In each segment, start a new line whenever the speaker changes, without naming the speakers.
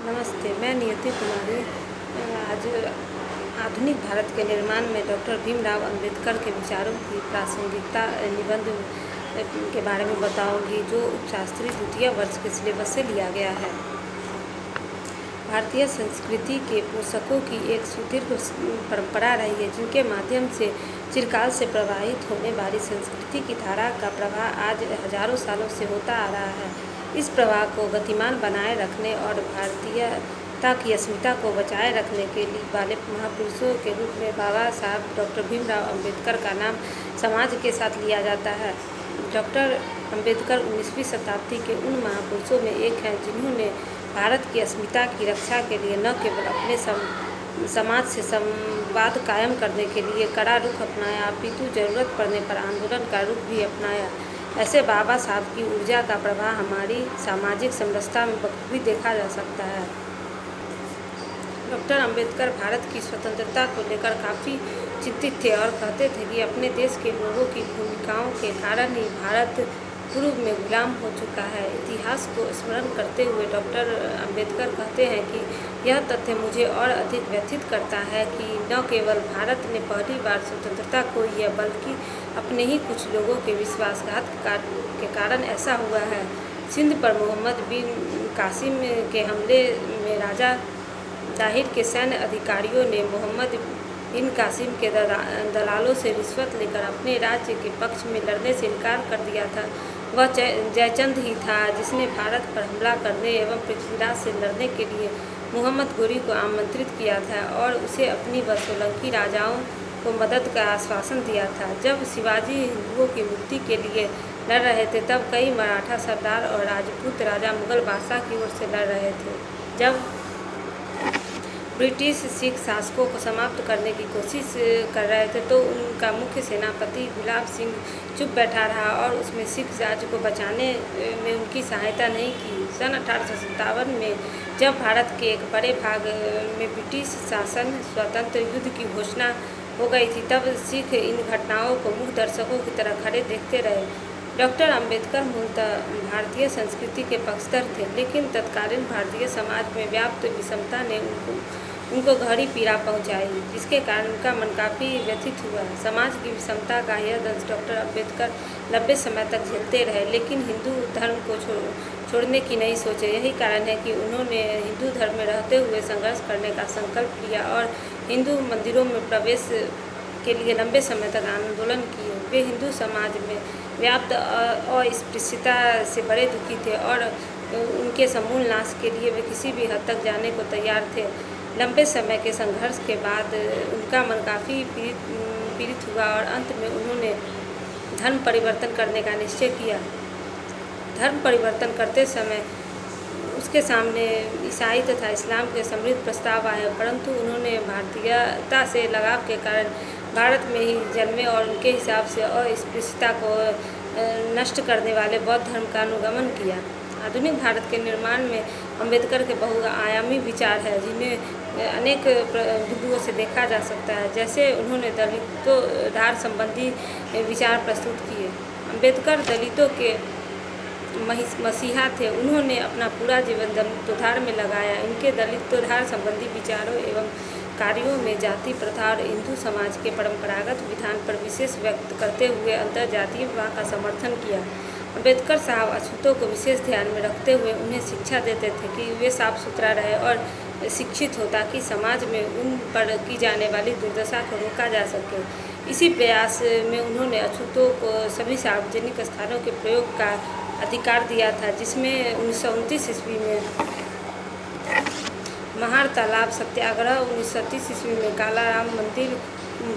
नमस्ते, मैं नियति कुमारी। आज आधुनिक भारत के निर्माण में डॉक्टर भीमराव अंबेडकर के विचारों की प्रासंगिकता निबंध के बारे में बताऊंगी, जो उपशास्त्री द्वितीय वर्ष के सिलेबस से लिया गया है। भारतीय संस्कृति के पोषकों की एक सुदीर्घ परंपरा रही है, जिनके माध्यम से चिरकाल से प्रवाहित होने वाली संस्कृति की धारा का प्रवाह आज हजारों सालों से होता आ रहा है। इस प्रवाह को गतिमान बनाए रखने और भारतीयता की अस्मिता को बचाए रखने के लिए वाले महापुरुषों के रूप में बाबा साहब डॉक्टर भीमराव अंबेडकर का नाम समाज के साथ लिया जाता है। डॉक्टर अंबेडकर 19वीं शताब्दी के उन महापुरुषों में एक हैं, जिन्होंने भारत की अस्मिता की रक्षा के लिए न केवल अपने समाज से संवाद कायम करने के लिए कड़ा रुख अपनाया, अपितु जरूरत पड़ने पर आंदोलन का रुख भी अपनाया। ऐसे बाबा साहब की ऊर्जा का प्रभाव हमारी सामाजिक समरसता में बखूबी देखा जा सकता है। डॉक्टर अंबेडकर भारत की स्वतंत्रता को लेकर काफ़ी चिंतित थे और कहते थे कि अपने देश के लोगों की भूमिकाओं के कारण ही भारत पूर्व में गुलाम हो चुका है। इतिहास को स्मरण करते हुए डॉक्टर अंबेडकर कहते हैं कि यह तथ्य मुझे और अधिक व्यथित करता है कि न केवल भारत ने पहली बार स्वतंत्रता खोई है, बल्कि अपने ही कुछ लोगों के विश्वासघात के कारण ऐसा हुआ है। सिंध पर मोहम्मद बिन कासिम के हमले में राजा ताहिर के सैन्य अधिकारियों ने मोहम्मद बिन कासिम के दलालों से रिश्वत लेकर अपने राज्य के पक्ष में लड़ने से इनकार कर दिया था। वह जयचंद ही था जिसने भारत पर हमला करने एवं पृथ्वीराज से लड़ने के लिए मोहम्मद गोरी को आमंत्रित किया था और उसे अपनी व सोलंकी राजाओं को मदद का आश्वासन दिया था। जब शिवाजी हिंदुओं की मुक्ति के लिए लड़ रहे थे, तब कई मराठा सरदार और राजपूत राजा मुगल बादशाह की ओर से लड़ रहे थे। जब ब्रिटिश सिख शासकों को समाप्त करने की कोशिश कर रहे थे, तो उनका मुख्य सेनापति गुलाब सिंह चुप बैठा रहा और उसमें सिख राज्य को बचाने में उनकी सहायता नहीं की। सन 1857 में जब भारत के एक बड़े भाग में ब्रिटिश शासन स्वतंत्र युद्ध की घोषणा हो गई थी, तब सिख इन घटनाओं को मूक दर्शकों की तरह खड़े देखते रहे। डॉक्टर अंबेडकर मूलतः भारतीय संस्कृति के पक्षधर थे, लेकिन तत्कालीन भारतीय समाज में व्याप्त विषमता ने उनको गहरी पीड़ा पहुंचाई, जिसके कारण उनका मन काफ़ी व्यथित हुआ। समाज की विषमता का यह दंश डॉक्टर अंबेडकर लंबे समय तक झेलते रहे, लेकिन हिंदू धर्म को छोड़ने की नहीं सोचे। यही कारण है कि उन्होंने हिंदू धर्म में रहते हुए संघर्ष करने का संकल्प लिया और हिंदू मंदिरों में प्रवेश के लिए लंबे समय तक आंदोलन किए। वे हिंदू समाज में व्याप्त अस्पृश्यता से बड़े दुखी थे और उनके समूल नाश के लिए वे किसी भी हद तक जाने को तैयार थे। लंबे समय के संघर्ष के बाद उनका मन काफ़ी पीड़ित हुआ और अंत में उन्होंने धर्म परिवर्तन करने का निश्चय किया। धर्म परिवर्तन करते समय उसके सामने ईसाई तथा इस्लाम के समृद्ध प्रस्ताव आए, परंतु उन्होंने भारतीयता से लगाव के कारण भारत में ही जन्मे और उनके हिसाब से अस्पृश्यता को नष्ट करने वाले बौद्ध धर्म का अनुगमन किया। आधुनिक भारत के निर्माण में अंबेडकर के बहुआयामी विचार है, जिन्हें अनेक बिंदुओं से देखा जा सकता है। जैसे उन्होंने दलितोद्धार संबंधी विचार प्रस्तुत किए। अंबेडकर दलितों के मसीहा थे। उन्होंने अपना पूरा जीवन दलितोद्धार में लगाया। इनके दलितोद्धार संबंधी विचारों एवं कार्यों में जाति प्रथा और हिंदू समाज के परंपरागत विधान पर विशेष व्यक्त करते हुए अंतर्जातीय विवाह का समर्थन किया। अंबेडकर साहब अछूतों को विशेष ध्यान में रखते हुए उन्हें शिक्षा देते थे कि वे साफ सुथरा रहे और शिक्षित हो, ताकि समाज में उन पर की जाने वाली दुर्दशा को रोका जा सके। इसी प्रयास में उन्होंने अछूतों को सभी सार्वजनिक स्थानों के प्रयोग का अधिकार दिया था, जिसमें 1929 ईस्वी में महार तालाब सत्याग्रह, 1930 ईस्वी में कालाराम मंदिर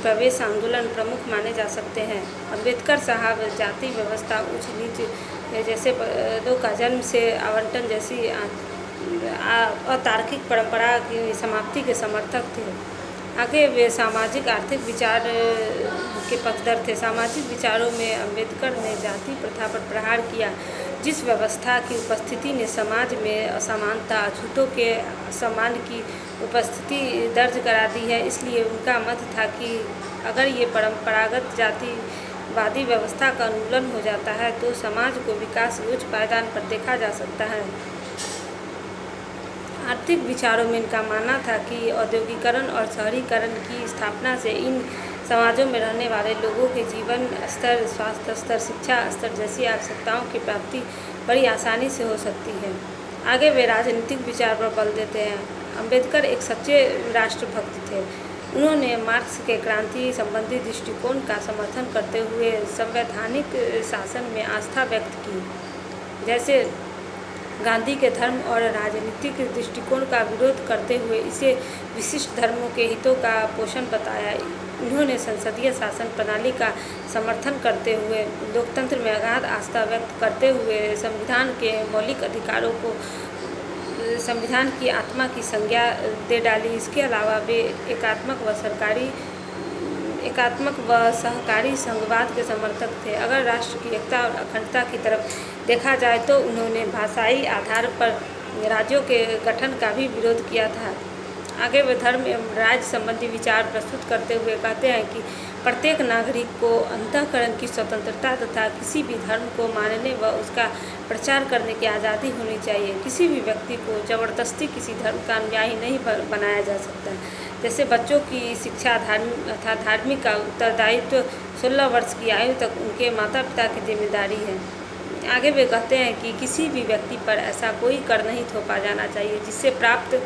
प्रवेश आंदोलन प्रमुख माने जा सकते हैं। अंबेडकर साहब जाति व्यवस्था, उच्च नीच जैसे पदों का जन्म से आवंटन जैसी अतार्किक परंपरा की समाप्ति के समर्थक थे। आगे वे सामाजिक आर्थिक विचार के पक्षधर थे। सामाजिक विचारों में अंबेडकर ने जाति प्रथा पर प्रहार किया, जिस व्यवस्था की उपस्थिति ने समाज में असमानता, अछूतों के सम्मान की उपस्थिति दर्ज करा दी है। इसलिए उनका मत था कि अगर ये परंपरागत जातिवादी व्यवस्था का उन्मूलन हो जाता है, तो समाज को विकास के उच्च पायदान पर देखा जा सकता है। आर्थिक विचारों में इनका मानना था कि औद्योगिकरण और शहरीकरण की स्थापना से इन समाजों में रहने वाले लोगों के जीवन स्तर, स्वास्थ्य स्तर, शिक्षा स्तर जैसी आवश्यकताओं की प्राप्ति बड़ी आसानी से हो सकती है। आगे वे राजनीतिक विचार पर बल देते हैं। अम्बेडकर एक सच्चे राष्ट्रभक्त थे। उन्होंने मार्क्स के क्रांति संबंधी दृष्टिकोण का समर्थन करते हुए संवैधानिक शासन में आस्था व्यक्त की। जैसे गांधी के धर्म और राजनीतिक दृष्टिकोण का विरोध करते हुए इसे विशिष्ट धर्मों के हितों का पोषण बताया। उन्होंने संसदीय शासन प्रणाली का समर्थन करते हुए लोकतंत्र में अगाध आस्था व्यक्त करते हुए संविधान के मौलिक अधिकारों को संविधान की आत्मा की संज्ञा दे डाली। इसके अलावा वे एकात्मक व सहकारी संघवाद के समर्थक थे। अगर राष्ट्र की एकता और अखंडता की तरफ देखा जाए तो उन्होंने भाषाई आधार पर राज्यों के गठन का भी विरोध किया था। आगे वे धर्म एवं राज्य संबंधी विचार प्रस्तुत करते हुए कहते हैं कि प्रत्येक नागरिक को अंतःकरण की स्वतंत्रता तथा किसी भी धर्म को मानने व उसका प्रचार करने की आज़ादी होनी चाहिए। किसी भी व्यक्ति को जबरदस्ती किसी धर्म का अनुयायी नहीं बनाया जा सकता। जैसे बच्चों की शिक्षा धार्मिक का उत्तरदायित्व 16 वर्ष की आयु तक उनके माता पिता की जिम्मेदारी है। आगे वे कहते हैं कि किसी भी व्यक्ति पर ऐसा कोई कर नहीं थोपा जाना चाहिए जिससे प्राप्त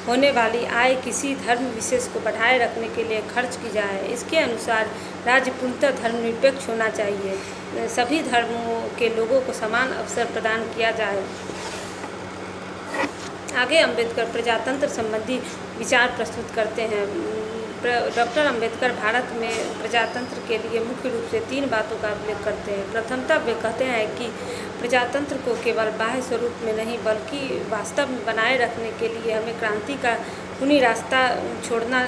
होने वाली आय किसी धर्म विशेष को बढ़ाए रखने के लिए खर्च की जाए। इसके अनुसार राज्य पूर्णतः धर्मनिरपेक्ष होना चाहिए। सभी धर्मों के लोगों को समान अवसर प्रदान किया जाए। आगे अम्बेडकर प्रजातंत्र संबंधी विचार प्रस्तुत करते हैं। डॉक्टर अम्बेडकर भारत में प्रजातंत्र के लिए मुख्य रूप से 3 बातों का उल्लेख करते हैं। प्रथमतः वे कहते हैं कि प्रजातंत्र को केवल बाह्य स्वरूप में नहीं बल्कि वास्तव में बनाए रखने के लिए हमें क्रांति का खूनी रास्ता छोड़ना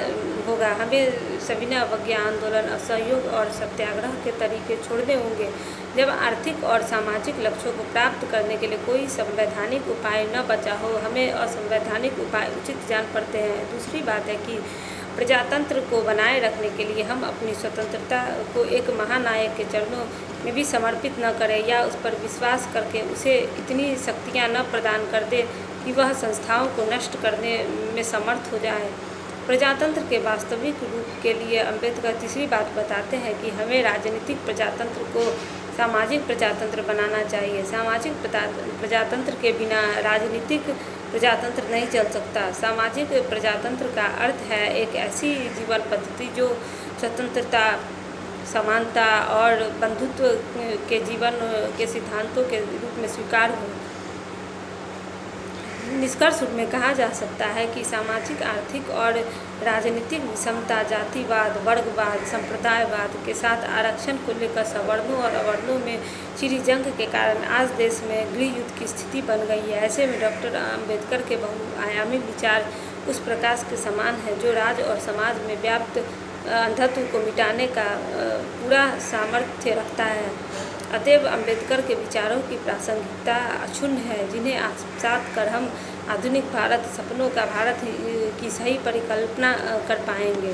होगा। हमें सविनय अवज्ञा, आंदोलन, असहयोग और सत्याग्रह के तरीके छोड़ने होंगे। जब आर्थिक और सामाजिक लक्ष्यों को प्राप्त करने के लिए कोई संवैधानिक उपाय न बचा हो, हमें असंवैधानिक उपाय उचित जान पड़ते हैं। दूसरी बात है कि प्रजातंत्र को बनाए रखने के लिए हम अपनी स्वतंत्रता को एक महानायक के चरणों में भी समर्पित न करें या उस पर विश्वास करके उसे इतनी शक्तियां न प्रदान कर दे कि वह संस्थाओं को नष्ट करने में समर्थ हो जाए। प्रजातंत्र के वास्तविक रूप के लिए अम्बेडकर तीसरी बात बताते हैं कि हमें राजनीतिक प्रजातंत्र को सामाजिक प्रजातंत्र बनाना चाहिए। सामाजिक प्रजातंत्र के बिना राजनीतिक प्रजातंत्र नहीं चल सकता। सामाजिक प्रजातंत्र का अर्थ है एक ऐसी जीवन पद्धति जो स्वतंत्रता, समानता और बंधुत्व के जीवन के सिद्धांतों के रूप में स्वीकार हो। निष्कर्ष में कहा जा सकता है कि सामाजिक, आर्थिक और राजनीतिक विषमता, जातिवाद, वर्गवाद, संप्रदायवाद के साथ आरक्षण को लेकर सवर्णों और अवर्णों में छिड़ी जंग के कारण आज देश में गृह युद्ध की स्थिति बन गई है। ऐसे में डॉक्टर अम्बेडकर के बहुआयामी विचार उस प्रकाश के समान है जो राज्य और समाज में व्याप्त अंधत्व को मिटाने का पूरा सामर्थ्य रखता है। अतएव अम्बेडकर के विचारों की प्रासंगिकता अक्षुण्ण है, जिन्हें आत्मसात कर हम आधुनिक भारत, सपनों का भारत की सही परिकल्पना कर पाएंगे।